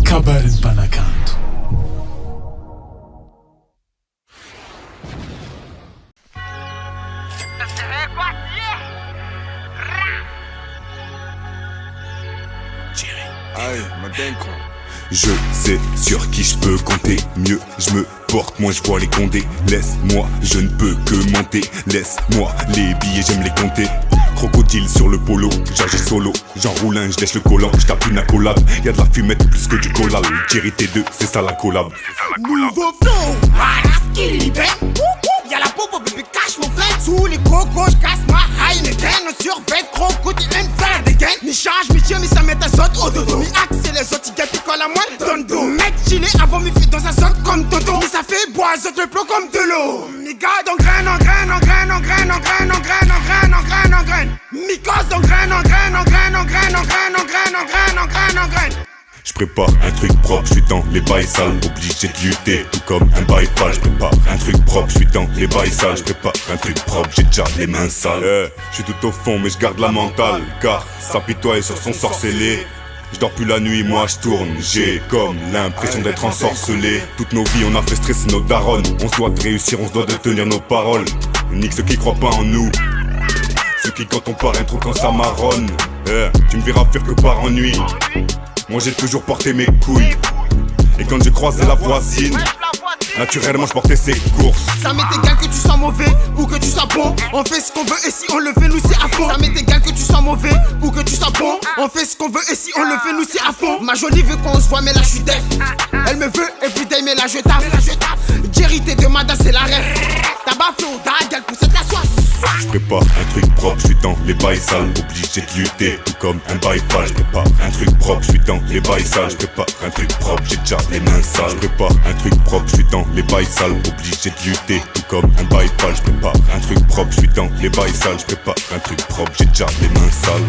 kabarin banakanto. Aïe, Madenko. Je sais sur qui je peux compter. Mieux je me porte, moins je vois les condés. Laisse-moi, je ne peux que monter. Laisse-moi, les billets j'aime les compter. Crocodile sur le polo, j'agis solo. J'enroule un, je lèche le collant, je tape une accolade. Y'a de la fumette plus que du collal. Jerry T2, c'est ça la collab. Nouveau flow, Raski, y'a la popo, bébé, cache mon flingue. Sous les cocos, j'casse ma Heineken. Survêt, crocodile, une faire des gains. Mi charge, mi tire, mi ça met un zone au dodo. Mi axe, les autres, ils puis colle à moi, donne dos. Mec, chillé avant, mi fait dans sa zone comme Toto. Mi ça fait boire, zone le plot comme de l'eau. Mi garde en graine, en graine, en graine, en graine, en graine, en graine, en graine, en graine, en graine. Mi cause en graine, en graine, en graine, en graine, en graine, en graine, en graine, en graine, en graine. Je prépare un truc propre, je suis dans les bails sales. Obligé de lutter, tout comme un bail pâle. Je prépare un truc propre, je suis dans les bails sales. Je prépare un truc propre, j'ai déjà les mains sales. Je suis tout au fond mais je garde la mentale. Car s'apitoyer sur son sorcelé. Je dors plus la nuit, moi je tourne. J'ai comme l'impression d'être ensorcelé. Toutes nos vies on a fait stresser nos darons. On se doit de réussir, on se doit de tenir nos paroles. Nique ceux qui croient pas en nous. Ceux qui quand on part un trou quand ça marronne. Tu me verras faire que par ennui. Moi j'ai toujours porté mes couilles. Et quand j'ai croisé la voisine, naturellement je portais ses courses. Ça m'est égal que tu sois mauvais ou que tu sois bon. On fait ce qu'on veut et si on le fait nous c'est à fond. Ça m'est égal que tu sois mauvais ou que tu sois bon. On fait ce qu'on veut et si on le fait nous c'est à fond. Ma jolie veut qu'on se voit mais là je suis def. Elle me veut everyday mais là je tape. Jerry T de Mada c'est la rêve. Tabac flow, dague, pour cette la soie. Je prépare un truc propre, je suis dans les bails sales. Obligé de lutter, tout comme un bail pâle. Je prépare un truc propre, je suis dans les bails sales. Je prépare un truc propre, j'ai déjà les mains sales. Je prépare un truc propre, je suis dans les bails sales. Obligé de lutter, tout comme un bail pâle. Je prépare un truc propre, je suis dans les bails sales. Je prépare un truc propre, j'ai déjà les mains sales.